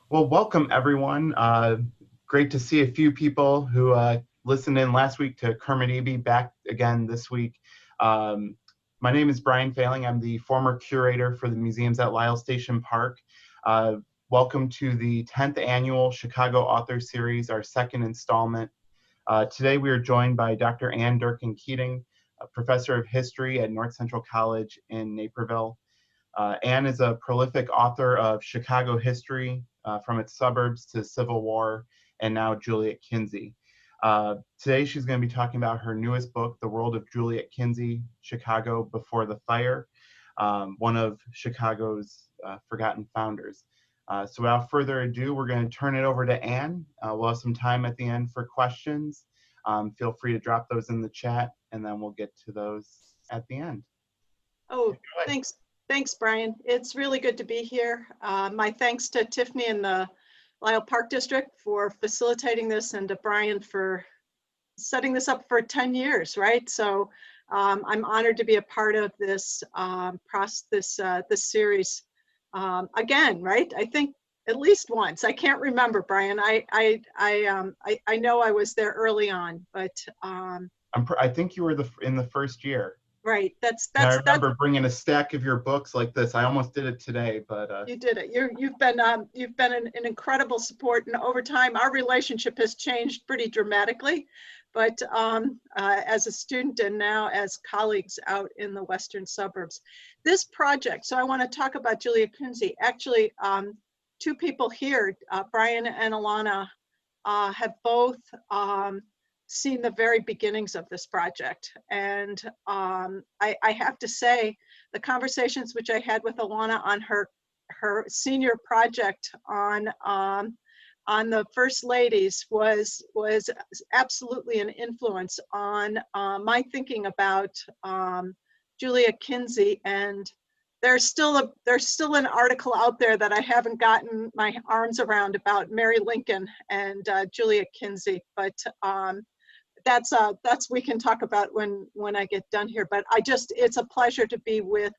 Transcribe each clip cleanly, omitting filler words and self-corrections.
Well, welcome everyone. Great to see a few people who listened in last week to Kermit Eby back again this week. Um, my name is Brian Failing. I'm the former curator for the museums at Lisle Station Park. Welcome to the 10th annual Chicago Author Series, our second installment. Today we are joined by Dr. Durkin Keating, a professor of history at North Central College in Naperville. Anne is a prolific author of Chicago history, from its suburbs to Civil War, and now Juliet Kinzie. Today she's going to be talking about her newest book, The World of Juliette Kinzie, Chicago Before the Fire, one of Chicago's forgotten founders. So without further ado, we're going to turn it over to Anne. We'll have some time at the end for questions. Feel free to drop those in the chat, and then we'll get to those at the end. Oh, thanks. Thanks, Brian. It's really good to be here. My thanks to Tiffany and the Lisle Park District for facilitating this, and to Brian for setting this up for 10 years, right? So I'm honored to be a part of this this series again, right? I think at least once. I can't remember, Brian. I know I was there early on, but I think you were in the first year. Right. I remember bringing a stack of your books like this. I almost did it today, but you did it. You've been an incredible support, and over time our relationship has changed pretty dramatically. But as a student and now as colleagues out in the western suburbs, this project. So I want to talk about Juliet Kinzie. Actually, two people here, Brian and Alana, have both seen the very beginnings of this project. And I have to say, the conversations which I had with Alana on her senior project on the First Ladies was absolutely an influence on my thinking about Juliet Kinzie. And there's still an article out there that I haven't gotten my arms around about Mary Lincoln and Juliet Kinzie, but that's we can talk about when I get done here. But it's a pleasure to be with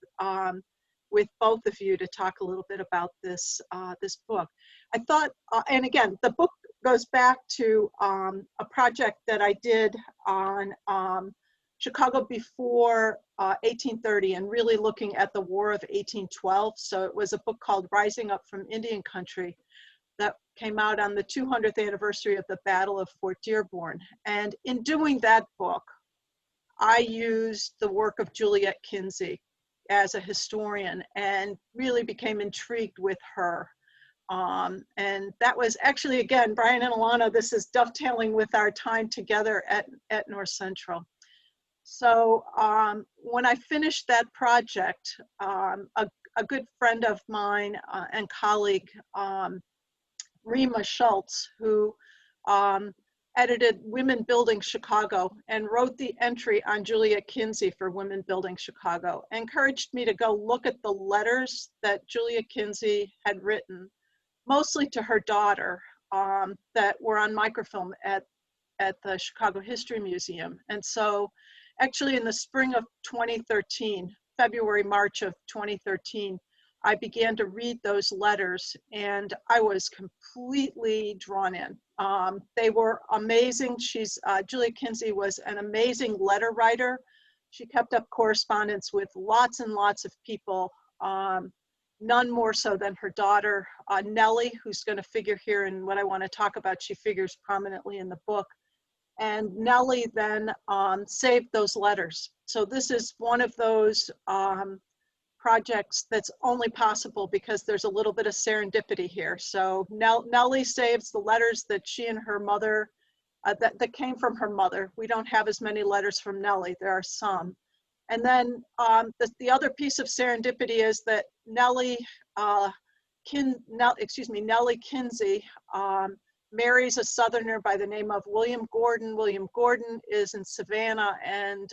both of you to talk a little bit about this this book. I thought, and again, the book goes back to a project that I did on Chicago before 1830, and really looking at the War of 1812. So it was a book called Rising Up from Indian Country that came out on the 200th anniversary of the Battle of Fort Dearborn. And in doing that book, I used the work of Juliet Kinzie as a historian and really became intrigued with her. And that was actually, again, Brian and Alana, this is dovetailing with our time together at North Central. So when I finished that project, a good friend of mine and colleague, Rima Schultz, who edited Women Building Chicago and wrote the entry on Juliet Kinzie for Women Building Chicago, encouraged me to go look at the letters that Juliet Kinzie had written, mostly to her daughter, that were on microfilm at the Chicago History Museum. And so actually in the spring of 2013, February, March of 2013, I began to read those letters, and I was completely drawn in. They were amazing. Juliet Kinzie was an amazing letter writer. She kept up correspondence with lots and lots of people, none more so than her daughter, Nelly, who's going to figure here in what I want to talk about. She figures prominently in the book. And Nelly then saved those letters. So this is one of those projects that's only possible because there's a little bit of serendipity here. So Nelly saves the letters that she and her mother, that came from her mother. We don't have as many letters from Nelly, there are some. And then the other piece of serendipity is that Nelly Kinsey marries a Southerner by the name of William Gordon. William Gordon is in Savannah, and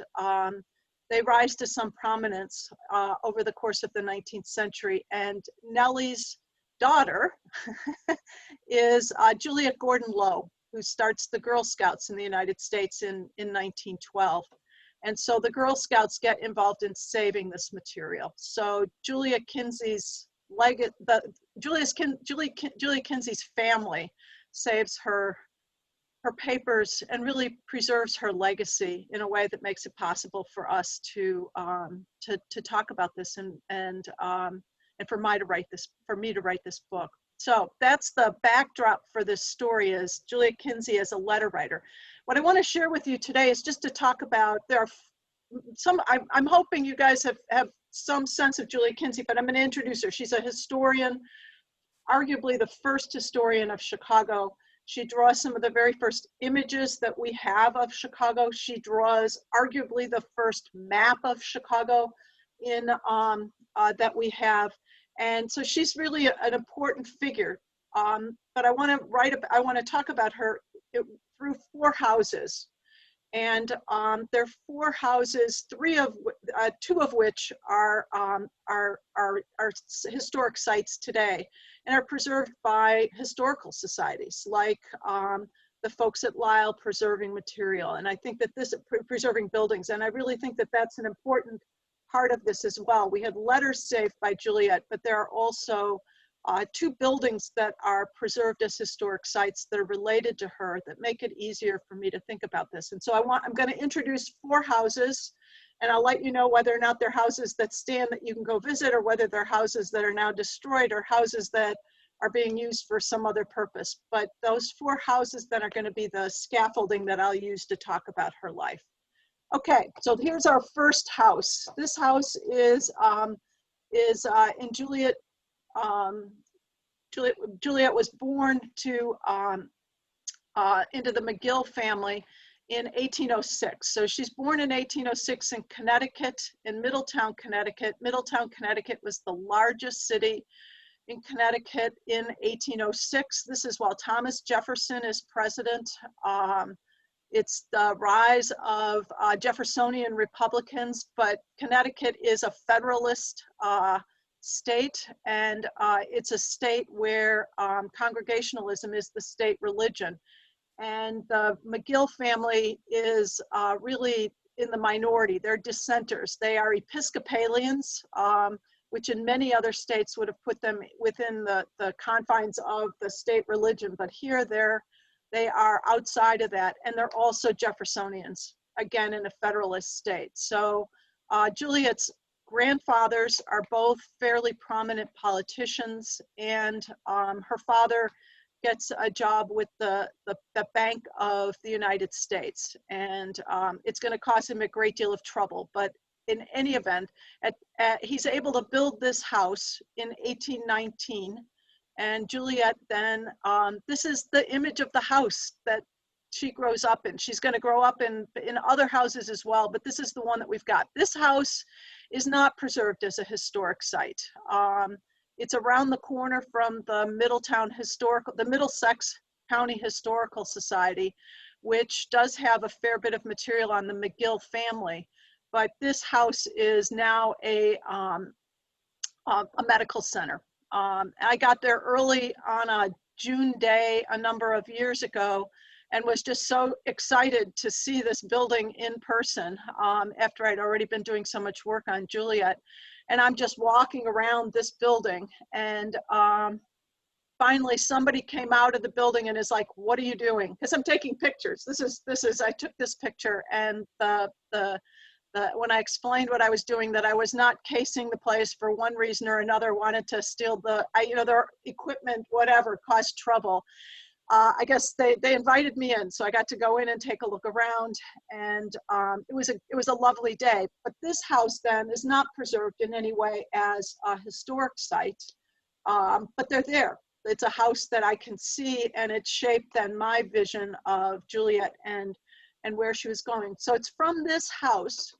they rise to some prominence over the course of the 19th century. And Nelly's daughter is Juliet Gordon Lowe, who starts the Girl Scouts in the United States in 1912. And so the Girl Scouts get involved in saving this material. So Juliet Kinzie's Juliet Kinsey's family saves her papers and really preserves her legacy in a way that makes it possible for us to talk about this and for me to write this book. So that's the backdrop for this story, is Juliet Kinzie as a letter writer. What I want to share with you today is just to talk about, I'm hoping you guys have some sense of Juliet Kinzie, but I'm going to introduce her. She's a historian, arguably the first historian of Chicago. She draws some of the very first images that we have of Chicago. She draws arguably the first map of Chicago that we have. And so she's really an important figure. But I want to talk about her through four houses. And there are four houses, two of which are historic sites today and are preserved by historical societies, like the folks at Lisle preserving material. And I think that preserving buildings, and I really think that that's an important part of this as well. We had letters saved by Juliet, but there are also two buildings that are preserved as historic sites that are related to her that make it easier for me to think about this. And so I'm going to introduce four houses, and I'll let you know whether or not they're houses that stand that you can go visit, or whether they're houses that are now destroyed, or houses that are being used for some other purpose. But those four houses then are going to be the scaffolding that I'll use to talk about her life. Okay, so here's our first house. This house is in Juliet. Juliet was born into the Mcgill family in 1806. So she's born in 1806 in Connecticut, in Middletown, Connecticut. Middletown, Connecticut was the largest city in Connecticut in 1806. This is while Thomas Jefferson is president. It's the rise of Jeffersonian Republicans, but Connecticut is a Federalist state, and it's a state where Congregationalism is the state religion. And the Mcgill family is really in the minority. They're dissenters. They are Episcopalians, which in many other states would have put them within the confines of the state religion. But here they are outside of that, and they're also Jeffersonians, again, in a Federalist state. So Juliet's grandfathers are both fairly prominent politicians, and her father gets a job with the Bank of the United States, and it's going to cause him a great deal of trouble. But in any event, he's able to build this house in 1819, and Juliet then, this is the image of the house that she grows up in. She's going to grow up in other houses as well, but this is the one that we've got. This house is not preserved as a historic site. It's around the corner from the Middlesex County Historical Society, which does have a fair bit of material on the Mcgill family. But this house is now a medical center. I got there early on a June day a number of years ago, and was just so excited to see this building in person after I'd already been doing so much work on Juliet. And I'm just walking around this building, and finally somebody came out of the building and is like, "What are you doing?" Because I'm taking pictures. I took this picture, and when I explained what I was doing, that I was not casing the place for one reason or another, wanted to steal their equipment, whatever, caused trouble. I guess they invited me in, so I got to go in and take a look around, and it was a lovely day. But this house then is not preserved in any way as a historic site, but they're there. It's a house that I can see, and it shaped then my vision of Juliet and where she was going. So it's from this house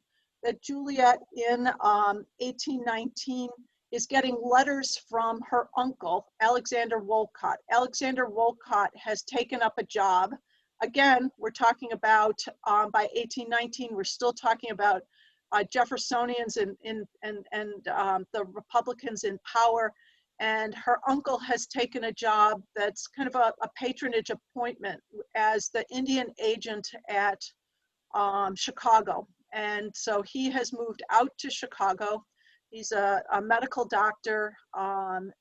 that Juliet in 1819 is getting letters from her uncle, Alexander Wolcott. Alexander Wolcott has taken up a job. Again, we're talking about, by 1819, we're still talking about Jeffersonians and the Republicans in power. And her uncle has taken a job that's kind of a patronage appointment as the Indian agent at Chicago. And so he has moved out to Chicago. He's a medical doctor, and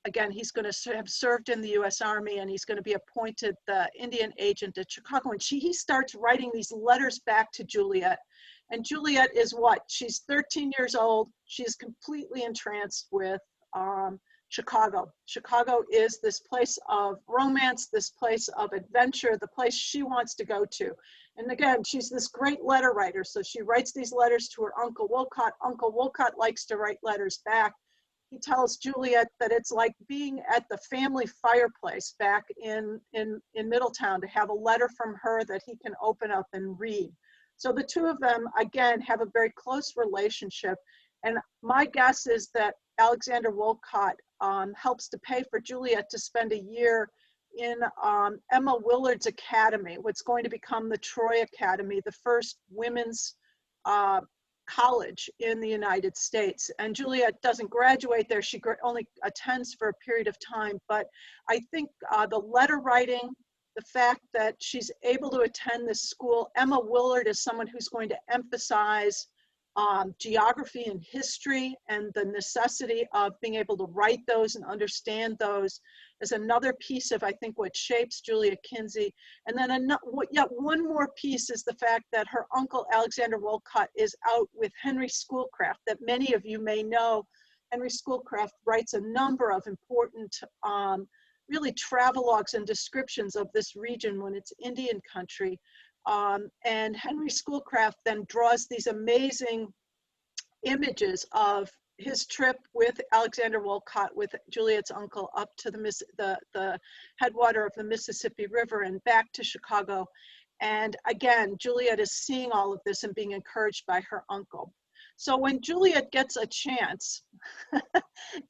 again, he's going to have served in the U.S. Army, and he's going to be appointed the Indian agent at Chicago. And he starts writing these letters back to Juliet. And Juliet is what? She's 13 years old. She's completely entranced with Chicago. Chicago is this place of romance, this place of adventure, the place she wants to go to. And again, she's this great letter writer. So she writes these letters to her Uncle Wolcott. Uncle Wolcott likes to write letters back. He tells Juliet that it's like being at the family fireplace back in Middletown, to have a letter from her that he can open up and read. So the two of them, again, have a very close relationship. And my guess is that Alexander Wolcott helps to pay for Juliet to spend a year in Emma Willard's Academy, what's going to become the Troy Academy, the first women's college in the United States. And Juliet doesn't graduate there. She only attends for a period of time. But I think the letter writing, the fact that she's able to attend this school, Emma Willard is someone who's going to emphasize geography and history, and the necessity of being able to write those and understand those is another piece of, I think, what shapes Juliet Kinsey. And then yet one more piece is the fact that her uncle, Alexander Wolcott, is out with Henry Schoolcraft, that many of you may know. Henry Schoolcraft writes a number of important really travelogues and descriptions of this region when it's Indian country. And Henry Schoolcraft then draws these amazing images of his trip with Alexander Wolcott, with Juliet's uncle, up to the headwater of the Mississippi River and back to Chicago. And again, Juliet is seeing all of this and being encouraged by her uncle. So when Juliet gets a chance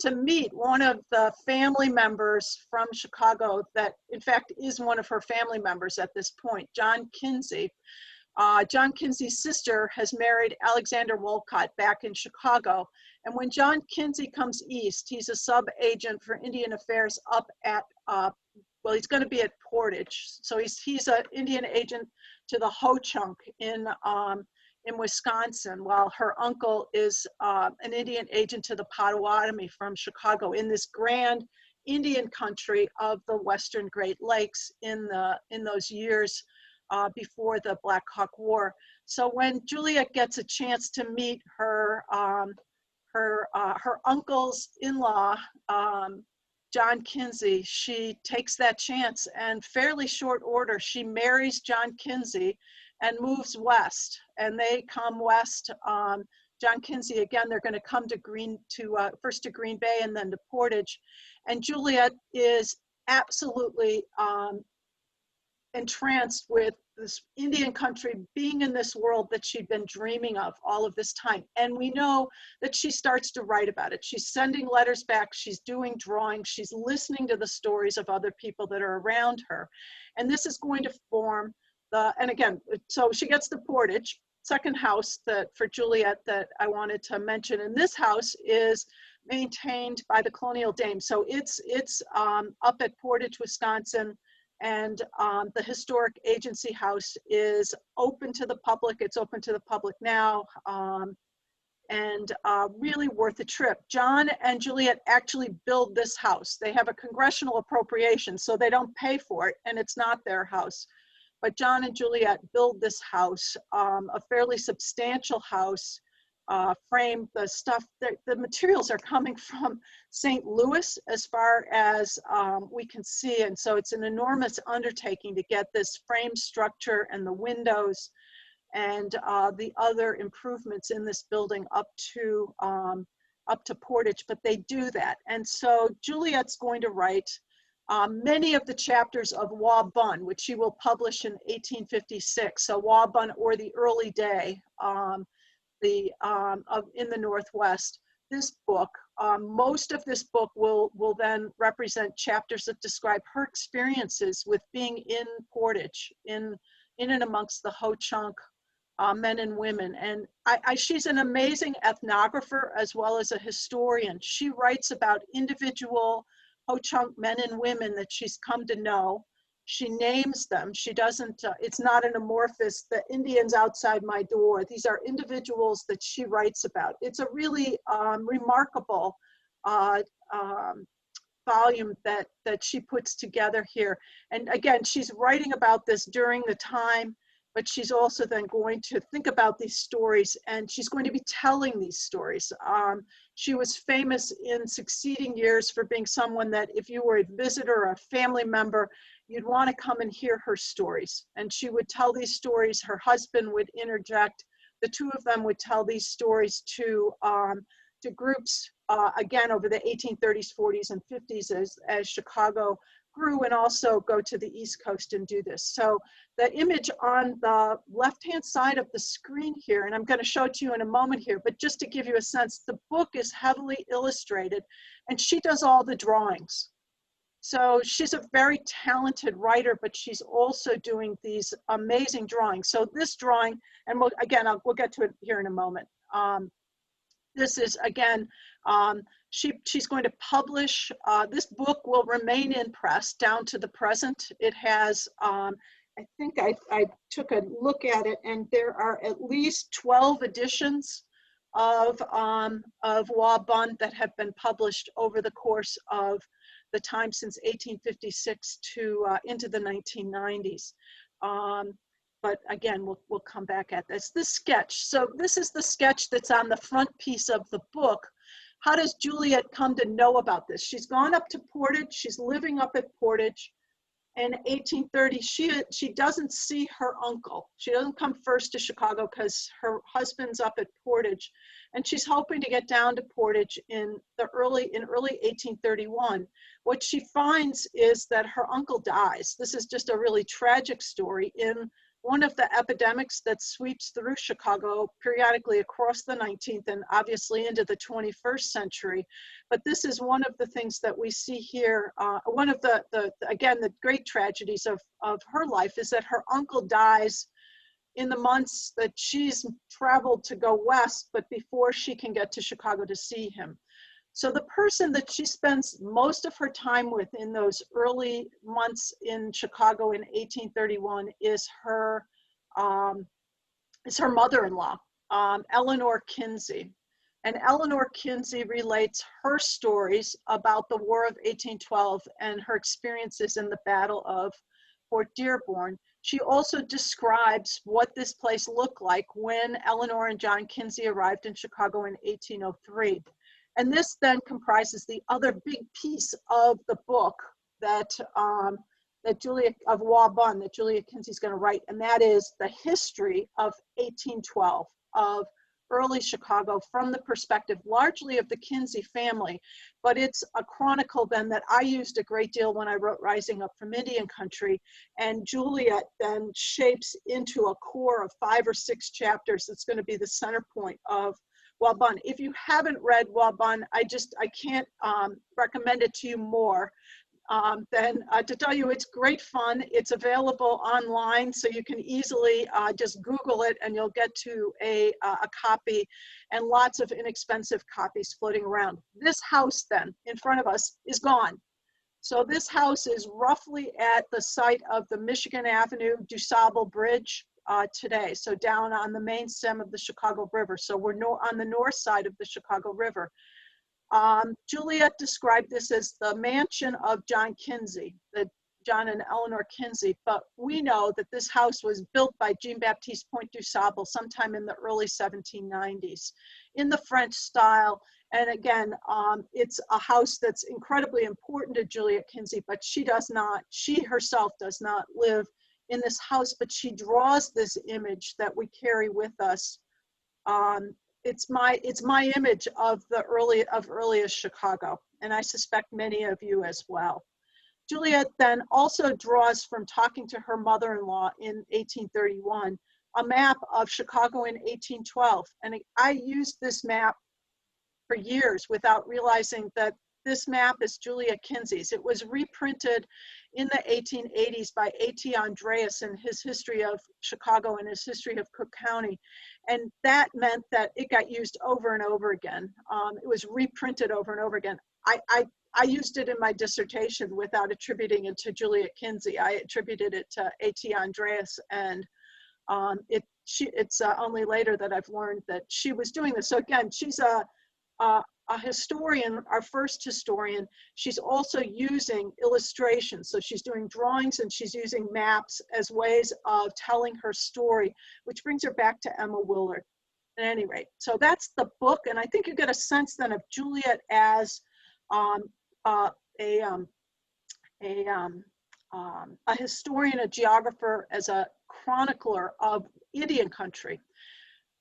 to meet one of the family members from Chicago, that in fact is one of her family members at this point, John Kinsey. John Kinsey's sister has married Alexander Wolcott back in Chicago. And when John Kinsey comes east, he's a sub-agent for Indian Affairs up at, well, he's going to be at Portage. So he's an Indian agent to the Ho-Chunk in Wisconsin, while her uncle is an Indian agent to the Potawatomi from Chicago, in this grand Indian country of the Western Great Lakes in those years before the Black Hawk War. So when Juliet gets a chance to meet her uncle's in-law, John Kinsey, she takes that chance, and fairly short order, she marries John Kinsey and moves west. And they come west. John Kinsey, again, they're going to come to first to Green Bay and then to Portage. And Juliet is absolutely entranced with this Indian country, being in this world that she'd been dreaming of all of this time. And we know that she starts to write about it. She's sending letters back, she's doing drawings, she's listening to the stories of other people that are around her. And this is going to form and again, so she gets to Portage. Second house for Juliet that I wanted to mention, and this house is maintained by the Colonial Dame. So it's up at Portage, Wisconsin, and the historic agency house is open to the public. It's open to the public now, and really worth a trip. John and Juliet actually build this house. They have a congressional appropriation, so they don't pay for it, and it's not their house. But John and Juliet build this house, a fairly substantial house, frame. The materials are coming from St. Louis as far as we can see. And so it's an enormous undertaking to get this frame structure and the windows and the other improvements in this building up to Portage, but they do that. And so Juliet's going to write many of the chapters of Waban, which she will publish in 1856. So Waban, or the early day, in the Northwest. This book, most of this book will then represent chapters that describe her experiences with being in Portage, in and amongst the Ho-Chunk men and women. And she's an amazing ethnographer as well as a historian. She writes about individual Ho-Chunk men and women that she's come to know, She names them. She doesn't, it's not an amorphous, the Indians outside my door. These are individuals that she writes about. It's a really remarkable volume that she puts together here. And again, she's writing about this during the time, but she's also then going to think about these stories, and she's going to be telling these stories. She was famous in succeeding years for being someone that if you were a visitor or a family member, you'd want to come and hear her stories. And she would tell these stories. Her husband would interject. The two of them would tell these stories to groups, again, over the 1830s, 40s, and 50s as Chicago grew, and also go to the East Coast and do this. So the image on the left-hand side of the screen here, and I'm going to show it to you in a moment here, but just to give you a sense, the book is heavily illustrated, and she does all the drawings. So she's a very talented writer, but she's also doing these amazing drawings. So this drawing, and we'll get to it here in a moment. This is, again, she's going to publish, this book will remain in press down to the present. It has, I think I took a look at it, and there are at least 12 editions of Waban that have been published over the course of the time since 1856 to into the 1990s. But again, we'll come back at this. This sketch, so this is the sketch that's on the front piece of the book. How does Juliet come to know about this? She's gone up to Portage, she's living up at Portage. In 1830, she doesn't see her uncle. She doesn't come first to Chicago because her husband's up at Portage. And she's hoping to get down to Portage in early 1831. What she finds is that her uncle dies. This is just a really tragic story in one of the epidemics that sweeps through Chicago periodically across the 19th and obviously into the 21st century. But this is one of the things that we see here. One of the great tragedies of her life is that her uncle dies in the months that she's traveled to go west, but before she can get to Chicago to see him. So the person that she spends most of her time with in those early months in Chicago in 1831 is her mother-in-law, Eleanor Kinsey. And Eleanor Kinsey relates her stories about the War of 1812 and her experiences in the Battle of Fort Dearborn. She also describes what this place looked like when Eleanor and John Kinsey arrived in Chicago in 1803. And this then comprises the other big piece of the book that Juliet of Waban that Juliet Kinsey is going to write, and that is the history of 1812 of early Chicago from the perspective largely of the Kinsey family, but it's a chronicle then that I used a great deal when I wrote Rising Up from Indian Country, and Juliet then shapes into a core of 5 or 6 chapters that's going to be the center point of Waban. If you haven't read Waban, I can't recommend it to you more than to tell you it's great fun. It's available online, so you can easily just Google it and you'll get to a copy, and lots of inexpensive copies floating around. This house then in front of us is gone. So this house is roughly at the site of the Michigan Avenue DuSable Bridge today, so down on the main stem of the Chicago River. So we're on the north side of the Chicago River. Juliet described this as the mansion of John Kinsey, the John and Eleanor Kinsey, but we know that this house was built by Jean-Baptiste Point DuSable sometime in the early 1790s in the French style. And again, it's a house that's incredibly important to Juliet Kinsey, but she herself does not live in this house, but she draws this image that we carry with us. It's my image of earliest Chicago, and I suspect many of you as well. Juliet then also draws from talking to her mother-in-law in 1831 a map of Chicago in 1812, and I used this map for years without realizing that this map is Juliet Kinsey's. It was reprinted in the 1880s by A.T. Andreas in his history of Chicago and his history of Cook County. And that meant that it got used over and over again. It was reprinted over and over again. I used it in my dissertation without attributing it to Juliet Kinzie. I attributed it to A.T. Andreas, and it's only later that I've learned that she was doing this. So again, she's a historian, our first historian. She's also using illustrations. So she's doing drawings and she's using maps as ways of telling her story, which brings her back to Emma Willard. At any rate, so that's the book, and I think you get a sense then of Juliet as a historian, a geographer, as a chronicler of Indian country.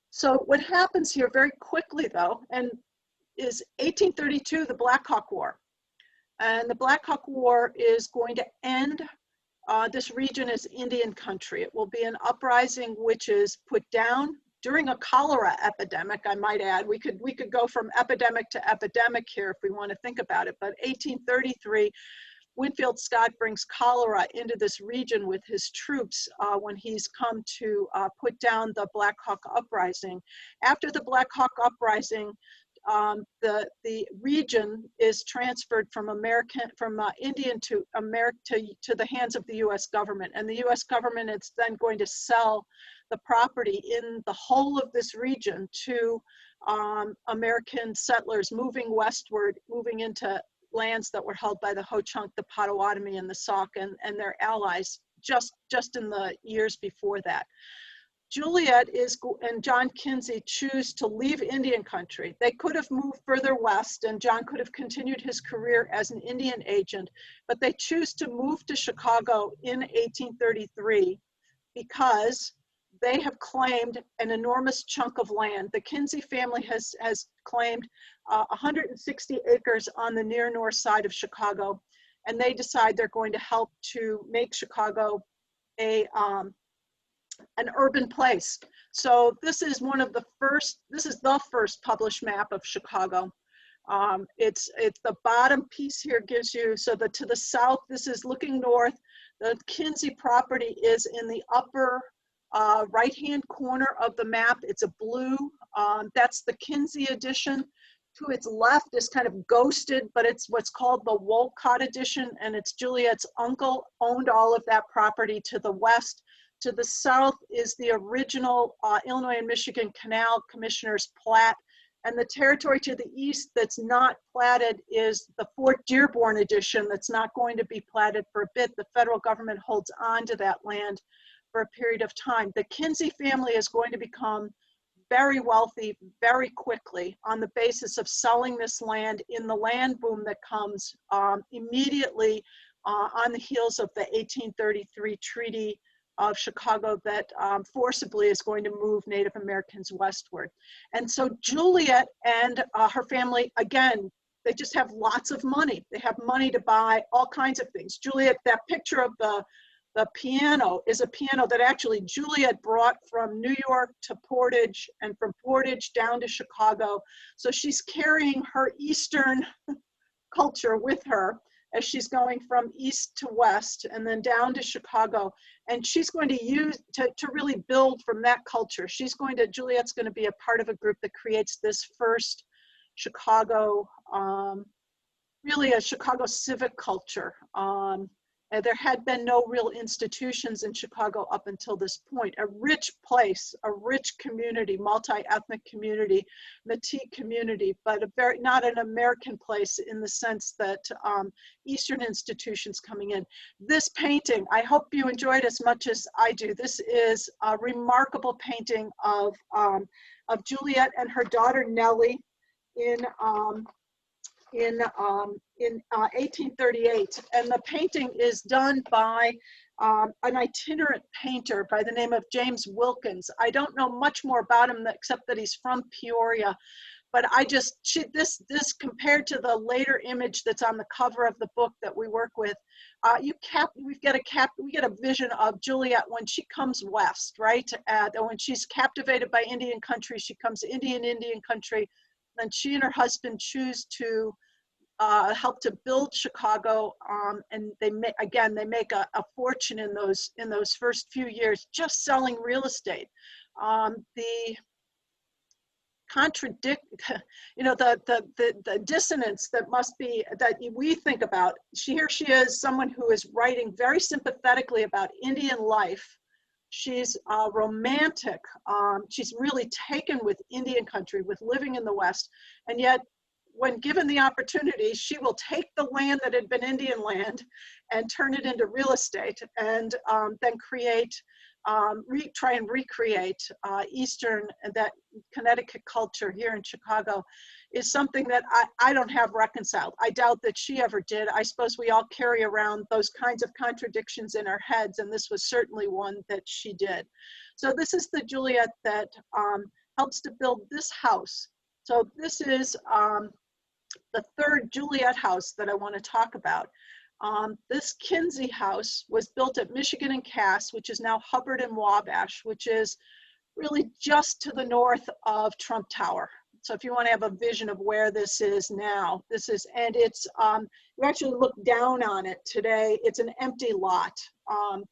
So what happens here very quickly, though, and is 1832, the Black Hawk War. And the Black Hawk War is going to end this region as Indian country. It will be an uprising which is put down during a cholera epidemic, I might add. We could go from epidemic to epidemic here if we want to think about it. But 1833, Winfield Scott brings cholera into this region with his troops when he's come to put down the Black Hawk Uprising. After the Black Hawk Uprising, the region is transferred from Indian to the hands of the U.S. government, and the U.S. government is then going to sell the property in the whole of this region to American settlers moving westward, moving into lands that were held by the Ho-Chunk, the Potawatomi, and the Sauk and their allies just in the years before that. Juliet and John Kinsey choose to leave Indian country. They could have moved further west, and John could have continued his career as an Indian agent, but they choose to move to Chicago in 1833 because they have claimed an enormous chunk of land. The Kinsey family has claimed 160 acres on the near north side of Chicago, and they decide they're going to help to make Chicago an urban place. So this is the first published map of Chicago. It's the bottom piece here gives you, so to the south, this is looking north. The Kinsey property is in the upper right-hand corner of the map. It's a blue, that's the Kinsey edition. To its left is kind of ghosted, but it's what's called the Wolcott edition, and it's Juliet's uncle owned all of that property to the west. To the south is the original Illinois and Michigan Canal Commissioner's plat, and the territory to the east that's not platted is the Fort Dearborn edition that's not going to be platted for a bit. The federal government holds on to that land for a period of time. The Kinsey family is going to become very wealthy very quickly on the basis of selling this land in the land boom that comes immediately on the heels of the 1833 Treaty of Chicago that forcibly is going to move Native Americans westward. And so Juliet and her family, again, they just have lots of money. They have money to buy all kinds of things. Juliet, that picture of the piano is a piano that actually Juliet brought from New York to Portage and from Portage down to Chicago. So she's carrying her Eastern culture with her as she's going from east to west and then down to Chicago. And she's going to use to really build from that culture. Juliet's going to be a part of a group that creates this first Chicago, really a Chicago civic culture. There had been no real institutions in Chicago up until this point. A rich place, a rich community, multi-ethnic community, Métis community, but not an American place in the sense that Eastern institutions coming in. This painting, I hope you enjoyed as much as I do. This is a remarkable painting of Juliet and her daughter Nelly in 1838, and the painting is done by an itinerant painter by the name of James Wilkins. I don't know much more about him except that he's from Peoria, but this compared to the later image that's on the cover of the book that we work with, we get a vision of Juliet when she comes west, right? When she's captivated by Indian country, she comes to Indian country. Then she and her husband choose to helped to build Chicago, and they make a fortune in those first few years just selling real estate. The the dissonance that must be, that we think about. Here she is, someone who is writing very sympathetically about Indian life. She's romantic. She's really taken with Indian country, with living in the West, and yet when given the opportunity, she will take the land that had been Indian land and turn it into real estate, and then try and recreate Eastern, and that Connecticut culture here in Chicago is something that I don't have reconciled. I doubt that she ever did. I suppose we all carry around those kinds of contradictions in our heads, and this was certainly one that she did. So this is the Juliet that helps to build this house. So this is the third Juliet house that I want to talk about. This Kinsey house was built at Michigan and Cass, which is now Hubbard and Wabash, which is really just to the north of Trump Tower. So if you want to have a vision of where this is now, and it's, you actually look down on it today, it's an empty lot.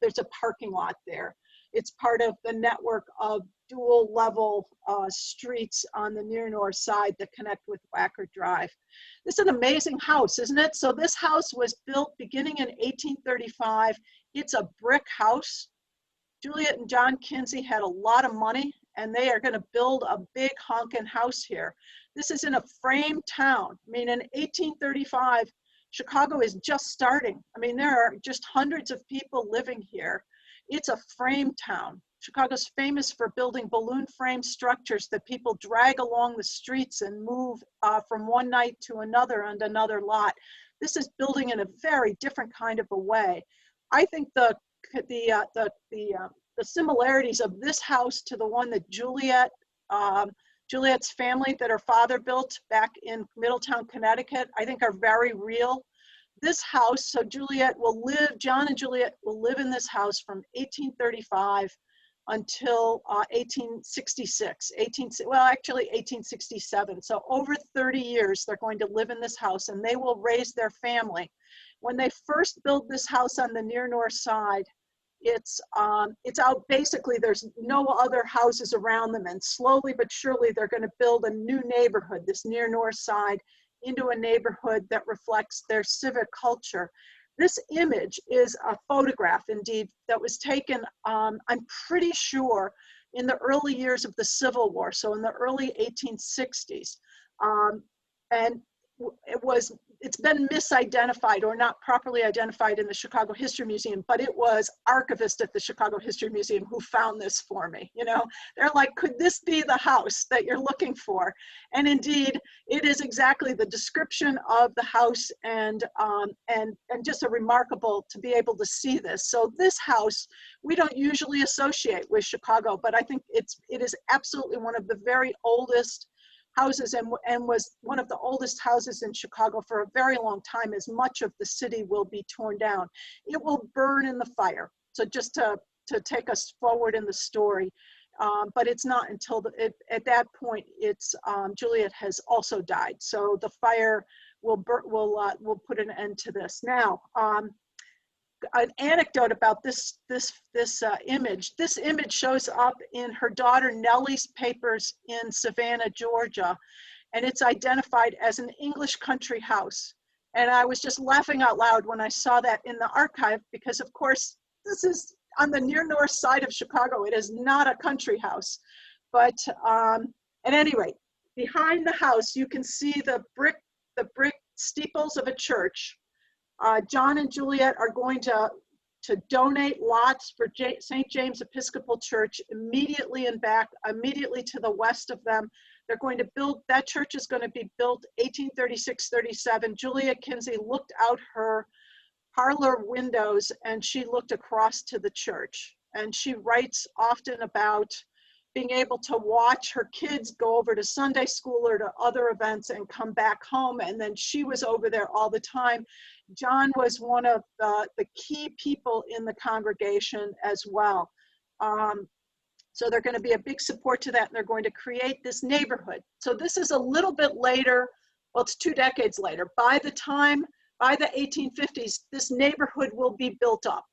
There's a parking lot there. It's part of the network of dual level streets on the near north side that connect with Wacker Drive. This is an amazing house, isn't it? So this house was built beginning in 1835. It's a brick house. Juliet and John Kinsey had a lot of money, and they are going to build a big honkin' house here. This is in a frame town. I mean, in 1835, Chicago is just starting. I mean, there are just hundreds of people living here. It's a frame town. Chicago's famous for building balloon frame structures that people drag along the streets and move from one night to another and another lot. This is building in a very different kind of a way. I think the similarities of this house to the one that Juliet's family, that her father built back in Middletown, Connecticut, I think are very real. This house, so John and Juliet will live in this house from 1835 until 1866, actually 1867. So over 30 years, they're going to live in this house, and they will raise their family. When they first build this house on the near north side, it's out, basically there's no other houses around them, and slowly but surely they're going to build a new neighborhood, this near north side, into a neighborhood that reflects their civic culture. This image is a photograph, indeed, that was taken, I'm pretty sure, in the early years of the Civil War, so in the early 1860s. And it's been misidentified or not properly identified in the Chicago History Museum, but it was archivists at the Chicago History Museum who found this for me. You know, they're like, could this be the house that you're looking for? And indeed, it is exactly the description of the house, and just a remarkable to be able to see this. So this house, we don't usually associate with Chicago, but I think it is absolutely one of the very oldest houses, and was one of the oldest houses in Chicago for a very long time, as much of the city will be torn down. It will burn in the fire. So just to take us forward in the story, but it's not until at that point, Juliet has also died. So the fire will put an end to this. Now, an anecdote about this image. This image shows up in her daughter Nelly's papers in Savannah, Georgia, and it's identified as an English country house. And I was just laughing out loud when I saw that in the archive, because of course this is on the near north side of Chicago. It is not a country house, but at any rate, behind the house you can see the brick steeples of a church. John and Juliet are going to donate lots for St. James Episcopal Church immediately to the west of them. They're going to build, that church is going to be built 1836-37. Juliet Kinsey looked out her parlor windows and she looked across to the church. And she writes often about being able to watch her kids go over to Sunday school or to other events and come back home. And then she was over there all the time. John was one of the key people in the congregation as well. So they're going to be a big support to that, and they're going to create this neighborhood. So this is a little bit later well, it's 2 decades later. By the 1850s, this neighborhood will be built up.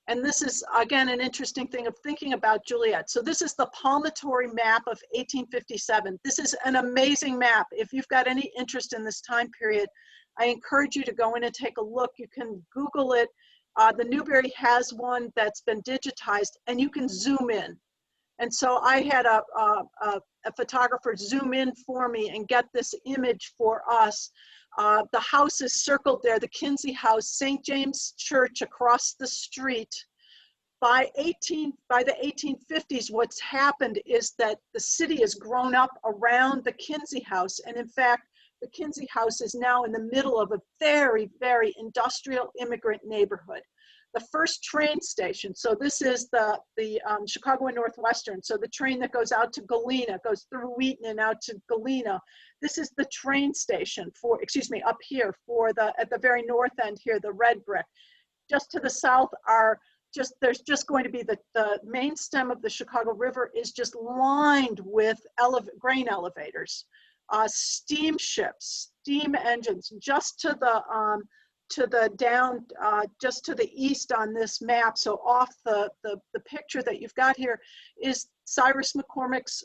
And this is, again, an interesting thing of thinking about Juliet. So this is the palmatory map of 1857. This is an amazing map. If you've got any interest in this time period, I encourage you to go in and take a look. You can Google it. The Newberry has one that's been digitized, and you can zoom in. And so I had a photographer zoom in for me and get this image for us. The house is circled there, the Kinsey House, St. James Church across the street. By the 1850s, what's happened is that the city has grown up around the Kinsey House. And in fact, the Kinsey House is now in the middle of a very, very industrial immigrant neighborhood. The first train station, so this is the Chicago and Northwestern, so the train that goes out to Galena, goes through Wheaton and out to Galena. This is the train station for, up here for at the very north end here, the red brick. Just to the south are there's just going to be the main stem of the Chicago River is just lined with grain elevators, steamships, steam engines. Just to the just to the east on this map, so off the picture that you've got here is Cyrus McCormick's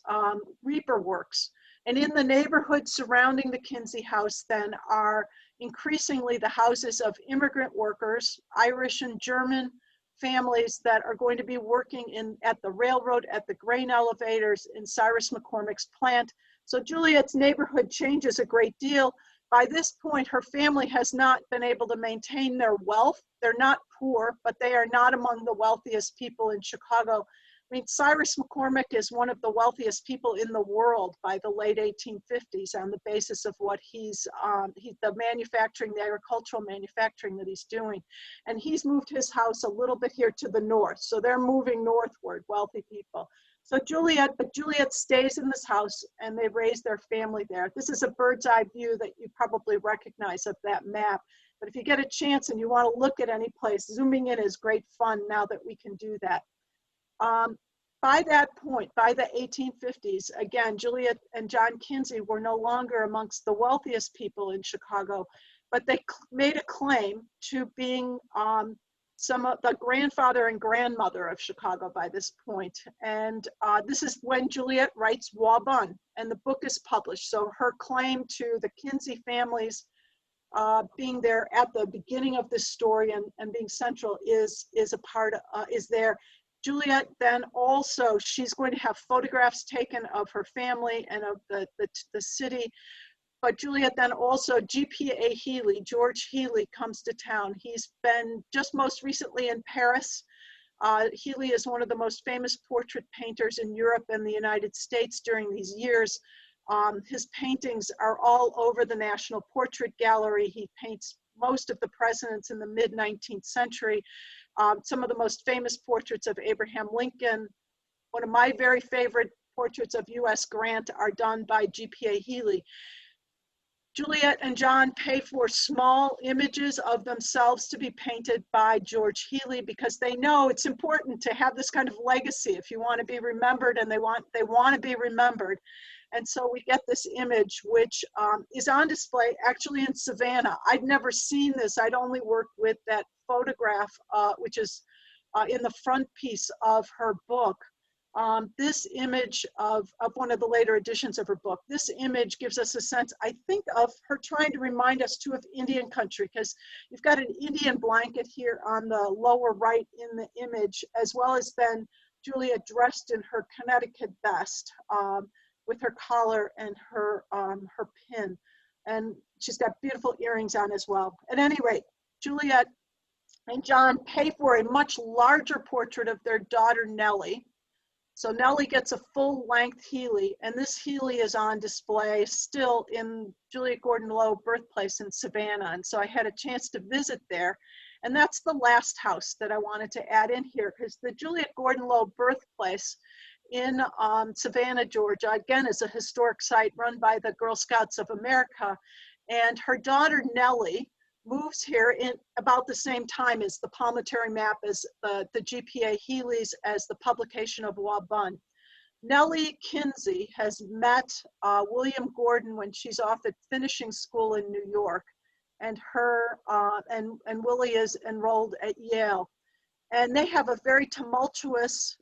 Reaper Works. And in the neighborhood surrounding the Kinsey House then are increasingly the houses of immigrant workers, Irish and German families that are going to be working at the railroad, at the grain elevators in Cyrus McCormick's plant. So Juliet's neighborhood changes a great deal. By this point, her family has not been able to maintain their wealth. They're not poor, but they are not among the wealthiest people in Chicago. I mean, Cyrus McCormick is one of the wealthiest people in the world by the late 1850s on the basis of what the manufacturing, the agricultural manufacturing that he's doing. And he's moved his house a little bit here to the north. So they're moving northward, wealthy people. So Juliet stays in this house and they raise their family there. This is a bird's eye view that you probably recognize of that map. But if you get a chance and you want to look at any place, zooming in is great fun now that we can do that. By that point, by the 1850s, again, Juliet and John Kinsey were no longer amongst the wealthiest people in Chicago, but they made a claim to being some of the grandfather and grandmother of Chicago by this point. And this is when Juliet writes Waban, and the book is published. So her claim to the Kinsey families being there at the beginning of this story and being central is there. Juliet then also, she's going to have photographs taken of her family and of the city. But Juliet then also, G.P.A. Healy, George Healy, comes to town. He's been just most recently in Paris. Healy is one of the most famous portrait painters in Europe and the United States during these years. His paintings are all over the National Portrait Gallery. He paints most of the presidents in the mid-19th century. Some of the most famous portraits of Abraham Lincoln. One of my very favorite portraits of U.S. Grant are done by G.P.A. Healy. Juliet and John pay for small images of themselves to be painted by George Healy because they know it's important to have this kind of legacy if you want to be remembered, and they want to be remembered. And so we get this image, which is on display actually in Savannah. I'd never seen this. I'd only worked with that photograph, which is in the front piece of her book. This image of one of the later editions of her book, this image gives us a sense, I think, of her trying to remind us too of Indian country, because you've got an Indian blanket here on the lower right in the image, as well as then Juliet dressed in her Connecticut vest with her collar and her pin. And she's got beautiful earrings on as well. At any rate, Juliet and John pay for a much larger portrait of their daughter, Nellie. So Nellie gets a full-length Healy, and this Healy is on display still in Juliet Gordon Low birthplace in Savannah. And so I had a chance to visit there. And that's the last house that I wanted to add in here, because the Juliet Gordon Low birthplace in Savannah, Georgia, again, is a historic site run by the Girl Scouts of America. And her daughter, Nellie, moves here in about the same time as the palmatory map, as the G.P.A. Healy's, as the publication of Waban. Nelly Kinsey has met William Gordon when she's off at finishing school in New York, and Willie is enrolled at Yale, and they have a very tumultuous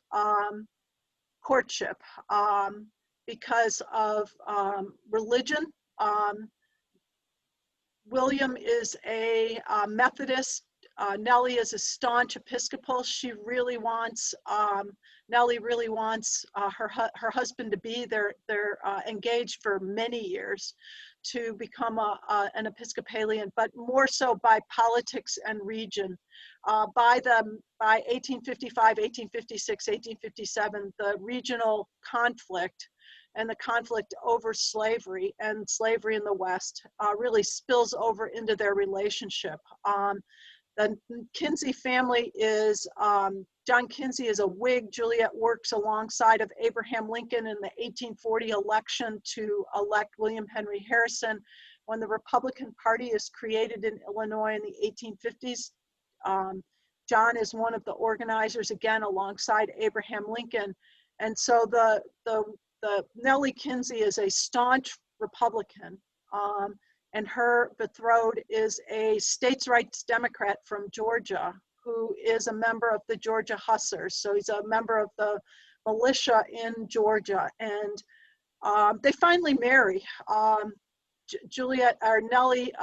courtship because of religion. William is a Methodist. Nellie is a staunch Episcopal. Nellie really wants her husband to be. They're engaged for many years to become an Episcopalian, but more so by politics and region. By 1855, 1856, 1857, the regional conflict and the conflict over slavery and slavery in the West really spills over into their relationship. The Kinsey family is, John Kinsey is a Whig. Juliet works alongside of Abraham Lincoln in the 1840 election to elect William Henry Harrison. When the Republican Party is created in Illinois in the 1850s, John is one of the organizers, again, alongside Abraham Lincoln. And so the Nelly Kinsey is a staunch Republican, and her betrothed is a states' rights Democrat from Georgia who is a member of the Georgia Hussars. So he's a member of the militia in Georgia, and they finally marry. Juliet or Nelly,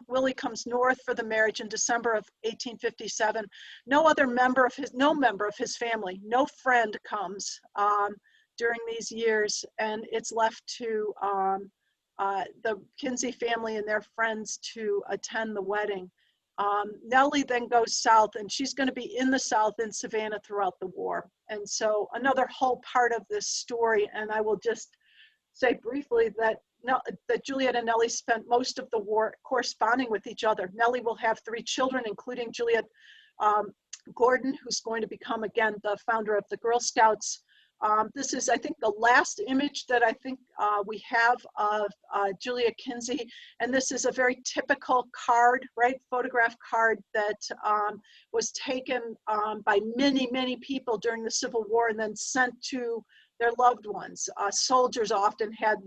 Willie comes north for the marriage in December of 1857. No member of his family, no friend comes during these years, and it's left to the Kinsey family and their friends to attend the wedding. Nellie then goes south, and she's going to be in the South in Savannah throughout the war. And so another whole part of this story, and I will just say briefly that Juliet and Nellie spent most of the war corresponding with each other. Nellie will have 3 children, including Juliet Gordon, who's going to become, again, the founder of the Girl Scouts. This is, I think, the last image that I think we have of Juliet Kinsey, and this is a very typical card, right, photograph card that was taken by many, many people during the Civil War and then sent to their loved ones. Soldiers often had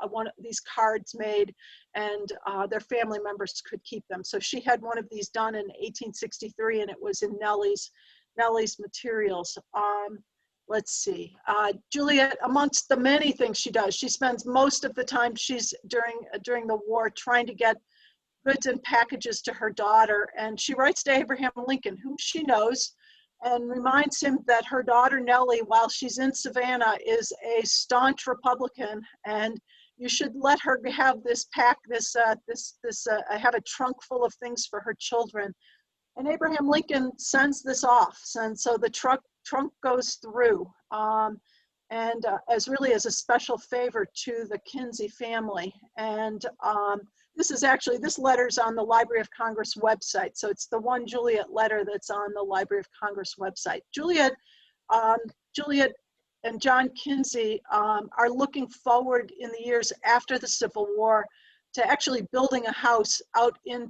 one of these cards made, and their family members could keep them. So she had one of these done in 1863, and it was in Nelly's materials. Let's see. Juliet, amongst the many things she does, she spends most of the time during the war trying to get goods and packages to her daughter, and she writes to Abraham Lincoln, whom she knows, and reminds him that her daughter Nellie, while she's in Savannah, is a staunch Republican, and you should let her have have a trunk full of things for her children. And Abraham Lincoln sends this off, and so the trunk goes through, as a special favor to the Kinsey family. And this letter's on the Library of Congress website. So it's the one Juliet letter that's on the Library of Congress website. Juliet and John Kinsey are looking forward in the years after the Civil War to actually building a house out in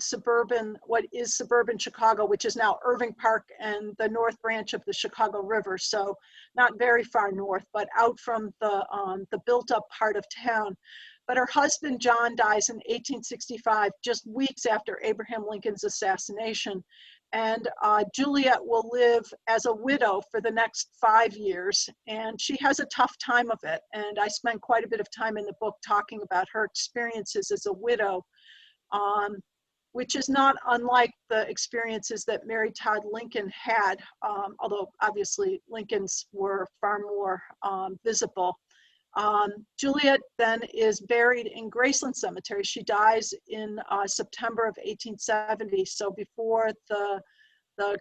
what is suburban Chicago, which is now Irving Park and the North Branch of the Chicago River. So not very far north, but out from the built up part of town. But her husband, John, dies in 1865, just weeks after Abraham Lincoln's assassination. And Juliet will live as a widow for the next 5 years, and she has a tough time of it. And I spent quite a bit of time in the book talking about her experiences as a widow, which is not unlike the experiences that Mary Todd Lincoln had, although obviously Lincoln's were far more visible. Juliet then is buried in Graceland Cemetery. She dies in September of 1870, so before the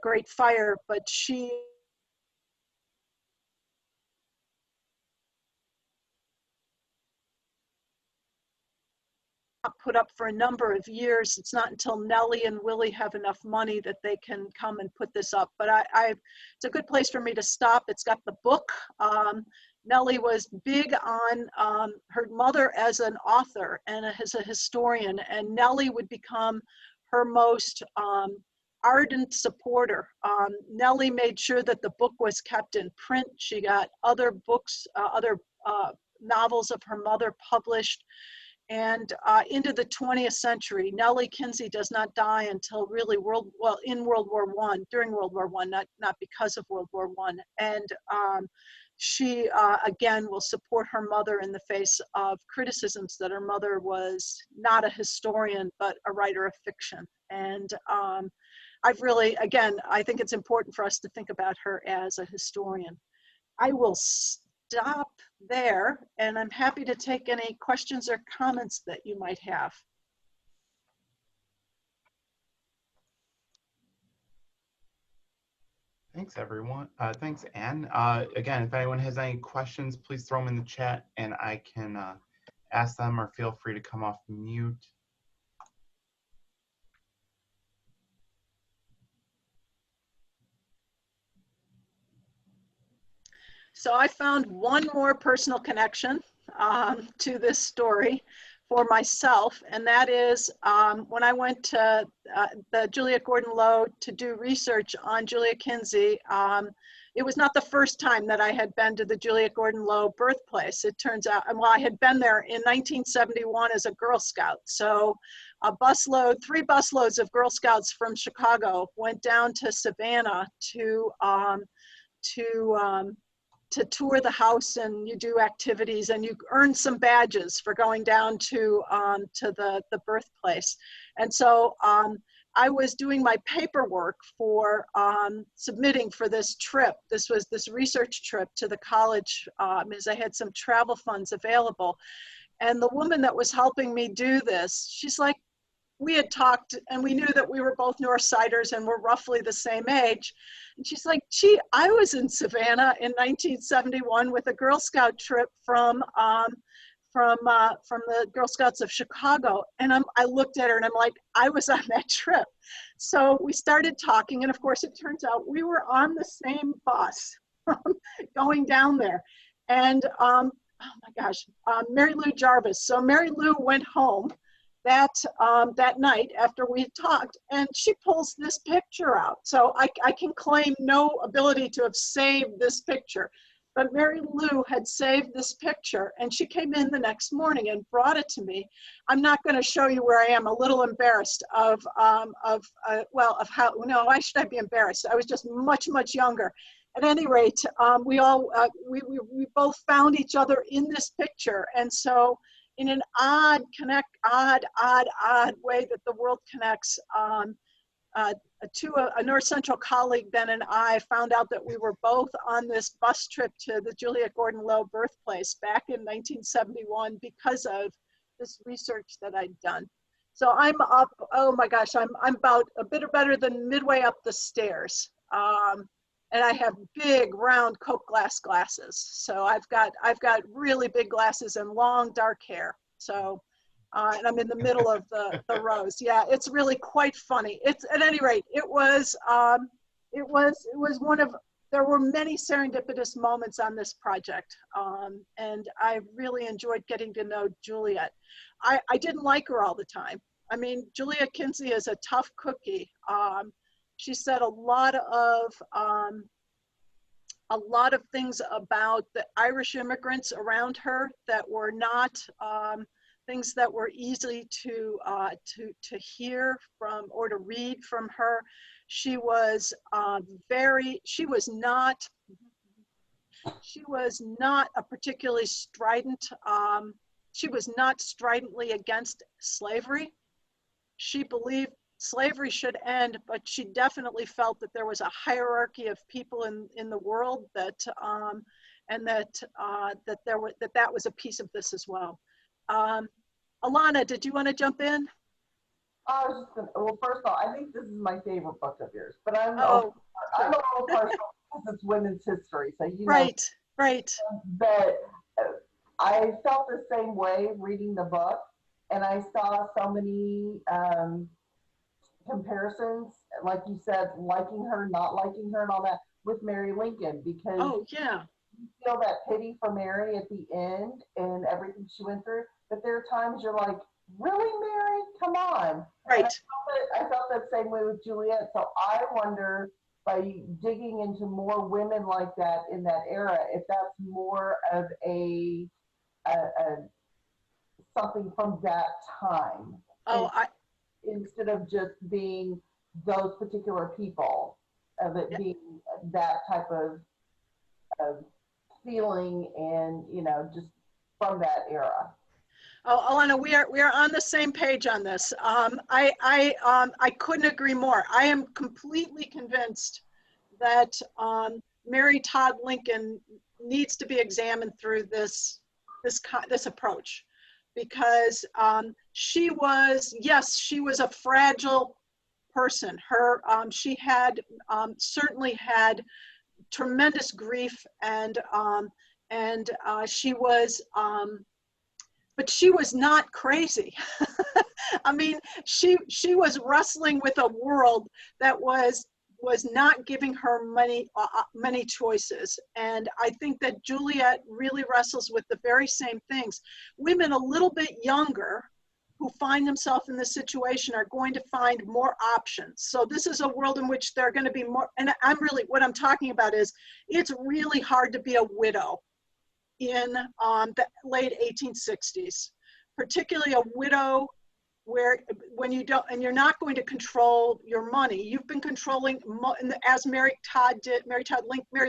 Great Fire, but she put up for a number of years. It's not until Nellie and Willie have enough money that they can come and put this up. But it's a good place for me to stop. It's got the book. Nellie was big on her mother as an author and as a historian, and Nellie would become her most ardent supporter. Nellie made sure that the book was kept in print. She got other books, other novels of her mother published. And into the 20th century, Nelly Kinsey does not die until really in World War I, during World War I, not because of World War I. And she, again, will support her mother in the face of criticisms that her mother was not a historian, but a writer of fiction. And I've really, again, I think it's important for us to think about her as a historian. I will stop there, and I'm happy to take any questions or comments that you might have. Thanks, everyone. Thanks, Anne. Again, if anyone has any questions, please throw them in the chat and I can ask them, or feel free to come off mute. So I found one more personal connection to this story for myself, and that is when I went to the Juliet Gordon-Low to do research on Juliet Kinzie. It was not the first time that I had been to the Juliet Gordon-Low birthplace. It turns out, well, I had been there in 1971 as a Girl Scout. So a busload, 3 busloads of Girl Scouts from Chicago went down to Savannah to tour the house, and you do activities, and you earn some badges for going down to the birthplace. And so I was doing my paperwork for submitting for this trip. This was this research trip to the college, as I had some travel funds available. And the woman that was helping me do this, she's like, we had talked and we knew that we were both Northsiders and we're roughly the same age. And she's like, gee, I was in Savannah in 1971 with a Girl Scout trip from the Girl Scouts of Chicago. And I looked at her and I'm like, I was on that trip. So we started talking, and of course it turns out we were on the same bus going down there. And oh my gosh, Mary Lou Jarvis. So Mary Lou went home that night after we had talked, and she pulls this picture out. So I can claim no ability to have saved this picture, but Mary Lou had saved this picture, and she came in the next morning and brought it to me. I'm not going to show you where I am. A little embarrassed of how, no, why should I be embarrassed? I was just much younger. At any rate, we both found each other in this picture, and so in an odd way that the world connects, to a North Central colleague, Ben and I found out that we were both on this bus trip to the Juliet Gordon-Low birthplace back in 1971 because of this research that I'd done. So I'm up, oh my gosh, I'm about a bit better than midway up the stairs. And I have big round Coke glass glasses. So I've got really big glasses and long dark hair. So, and I'm in the middle of the rows. Yeah, it's really quite funny. It's, at any rate, it was one of, there were many serendipitous moments on this project. And I really enjoyed getting to know Juliet. I didn't like her all the time. I mean, Juliet Kinzie is a tough cookie. She said a lot of things about the Irish immigrants around her that were not things that were easy to hear from or to read from her. She was not a particularly strident. She was not stridently against slavery. She believed slavery should end, but she definitely felt that there was a hierarchy of people in the world that that was a piece of this as well. Alana, did you want to jump in? I was just gonna, well, first of all, I think this is my favorite book of yours, but I'm a little partial because it's women's history, so you know. Right. But I felt the same way reading the book, and I saw so many comparisons, like you said, liking her, not liking her, and all that with Mary Lincoln, because you feel that pity for Mary at the end and everything she went through, but there are times you're like, really, Mary? Come on. Right. And I felt felt that same way with Juliet. So I wonder, by digging into more women like that in that era, if that's more of a something from that time. Oh, instead of just being those particular people, of it being that type of feeling, and just from that era. Oh, Alana, we are on the same page on this. I couldn't agree more. I am completely convinced that Mary Todd Lincoln needs to be examined through this approach, because she was a fragile person. She had certainly had tremendous grief, and she was. But she was not crazy. I mean, she was wrestling with a world that was not giving her many choices. And I think that Juliet really wrestles with the very same things. Women a little bit younger who find themselves in this situation are going to find more options. So this is a world in which there are going to be more, and what I'm talking about is, it's really hard to be a widow in the late 1860s, particularly a widow when you don't, and you're not going to control your money. You've been controlling, as Mary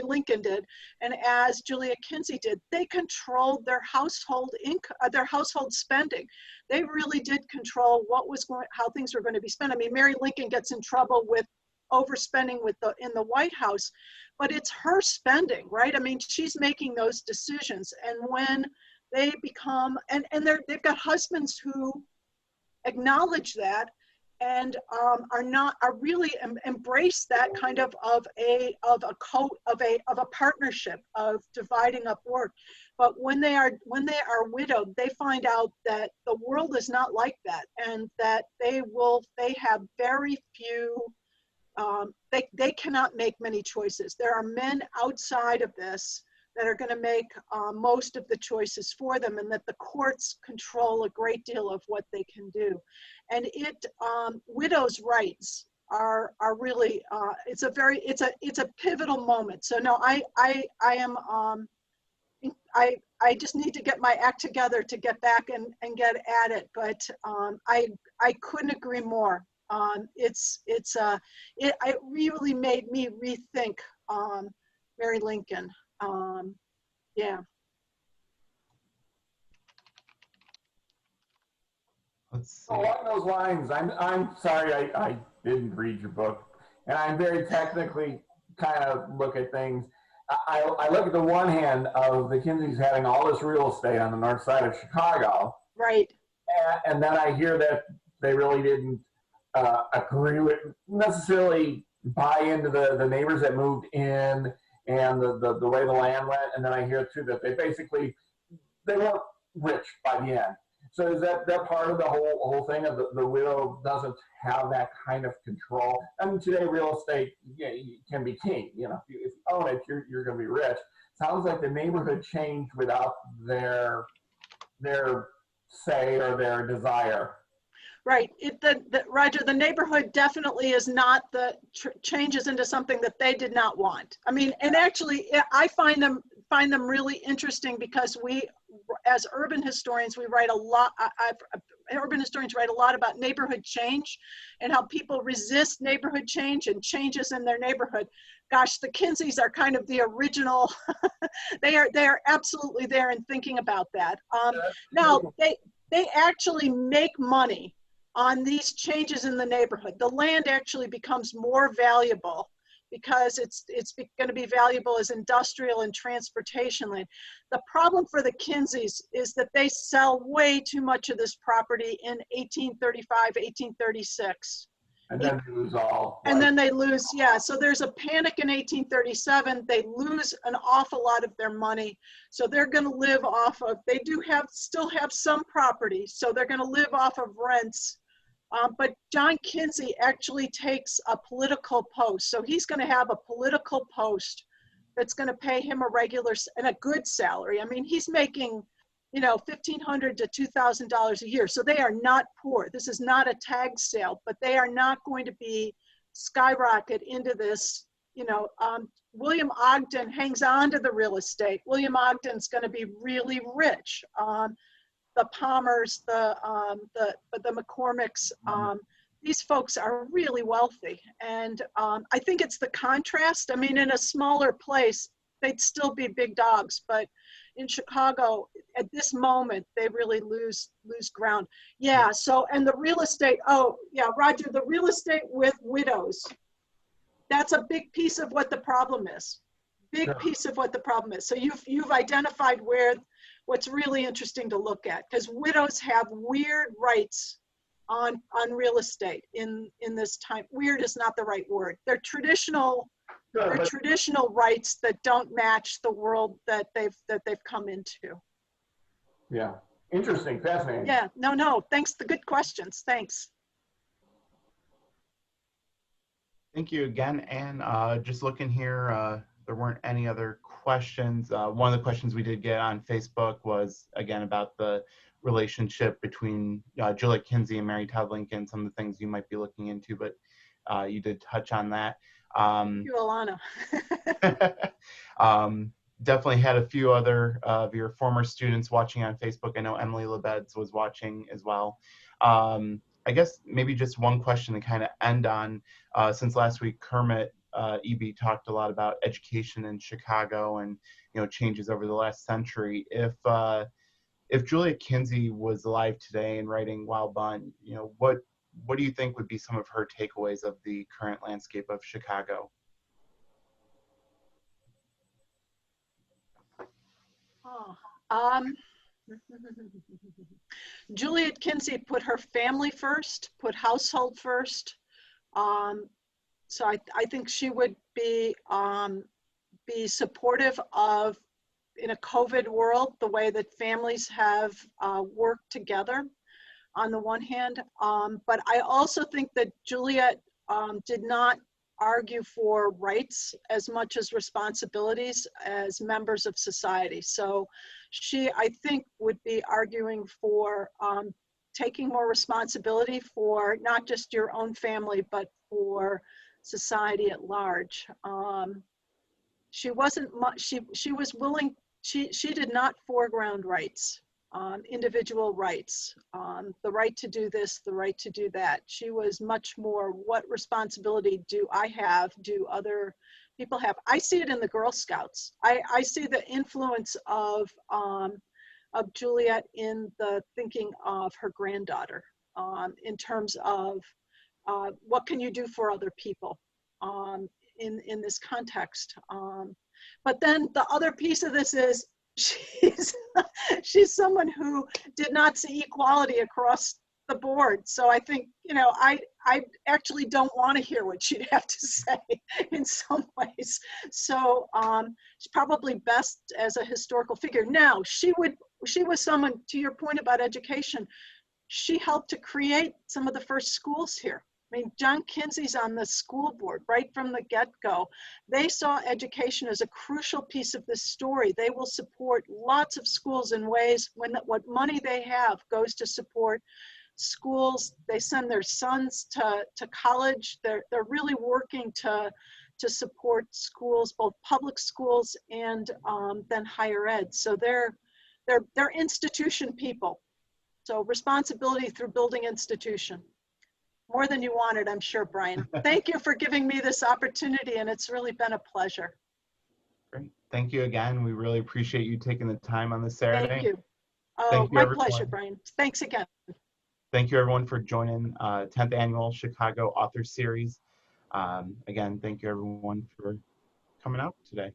Lincoln did, and as Juliet Kinsey did. They controlled their household income, their household spending. They really did control how things were going to be spent. I mean, Mary Lincoln gets in trouble with overspending in the White House, but it's her spending, right? I mean, she's making those decisions. And when they become, and they've got husbands who acknowledge that, and are really embrace that kind of a partnership, of dividing up work. But when they are widowed, they find out that the world is not like that, and that they have very few. They cannot make many choices. There are men outside of this that are going to make most of the choices for them, and that the courts control a great deal of what they can do. And widows' rights are really it's a pivotal moment. So no, I just need to get my act together to get back and get at it. But I couldn't agree more. It really made me rethink Mary Lincoln. Yeah. Along those lines, I'm sorry I didn't read your book, and I'm very technically kind of look at things. I look at the one hand of the Kinseys having all this real estate on the north side of Chicago, right? And then I hear that they really didn't agree with, necessarily buy into the neighbors that moved in and the way the land went. And then I hear too that they weren't rich by the end. So is that part of the whole thing of the widow doesn't have that kind of control? I mean, today real estate can be king. If you own it, you're going to be rich. Sounds like the neighborhood changed without their say or their desire. Right. Roger, the neighborhood definitely is not changes into something that they did not want. I mean, and actually, I find them really interesting, because we, as urban historians, we write a lot. Urban historians write a lot about neighborhood change and how people resist neighborhood change and changes in their neighborhood. Gosh, the Kinseys are kind of the original. They are absolutely there in thinking about that. Now they actually make money on these changes in the neighborhood. The land actually becomes more valuable, because it's going to be valuable as industrial and transportation land. The problem for the Kinseys is that they sell way too much of this property in 1835, 1836. And then they lose all. And then they lose, yeah. So there's a panic in 1837. They lose an awful lot of their money. So they're going to live off of, they still have some property. So they're going to live off of rents. But John Kinsey actually takes a political post. So he's going to have a political post that's going to pay him a regular and a good salary. I mean, he's making you know, $1,500 to $2,000 a year. So they are not poor. This is not a tag sale, but they are not going to be skyrocket into this. You know, William Ogden hangs on to the real estate. William Ogden's going to be really rich. The Palmers, the McCormicks, these folks are really wealthy. And I think it's the contrast. I mean, in a smaller place, they'd still be big dogs, but in Chicago, at this moment, they really lose ground. Yeah, so, and the real estate, oh, yeah, Roger, the real estate with widows, that's a big piece of what the problem is. Big piece of what the problem is. So you've identified what's really interesting to look at, because widows have weird rights on real estate in this time. Weird is not the right word. They're traditional. They're traditional rights that don't match the world that they've come into. Yeah, interesting, fascinating. Yeah, no, thanks. The good questions. Thanks. Thank you again, Anne. Just looking here, there weren't any other questions. One of the questions we did get on Facebook was, again, about the relationship between Juliet Kinzie and Mary Todd Lincoln, some of the things you might be looking into, but you did touch on that. Thank you, Alana. Definitely had a few other of your former students watching on Facebook. I know Emily Lebeds was watching as well. I guess maybe just one question to kind of end on, since last week Kermit EB talked a lot about education in Chicago and, you know, changes over the last century. If Juliet Kinzie was alive today and writing Waban, you know, what do you think would be some of her takeaways of the current landscape of Chicago? Juliet Kinzie put her family first, put household first. So I think she would be supportive of, in a COVID world, the way that families have worked together on the one hand. But I also think that Juliet did not argue for rights as much as responsibilities as members of society. So she, I think, would be arguing for taking more responsibility for not just your own family, but for society at large. She wasn't much, she was willing, she did not foreground rights, individual rights, the right to do this, the right to do that. She was much more, what responsibility do I have, do other people have? I see it in the Girl Scouts. I see the influence of Juliet in the thinking of her granddaughter, in terms of what can you do for other people in this context. But then the other piece of this is she's someone who did not see equality across the board. So I think, you know, I actually don't want to hear what she'd have to say in some ways. So she's probably best as a historical figure. Now, she was someone, to your point about education, she helped to create some of the first schools here. I mean, John Kinsey's on the school board right from the get-go. They saw education as a crucial piece of this story. They will support lots of schools in ways when what money they have goes to support schools. They send their sons to college. They're really working to support schools, both public schools and then higher ed. So they're institution people. So responsibility through building institution. More than you wanted, I'm sure, Brian. Thank you for giving me this opportunity, and it's really been a pleasure. Great. Thank you again. We really appreciate you taking the time on this Saturday. Thank you. Oh, Thank you, my everyone. pleasure, Brian. Thanks again. Thank you, everyone, for joining 10th Annual Chicago Author Series. Again, thank you, everyone, for coming out today.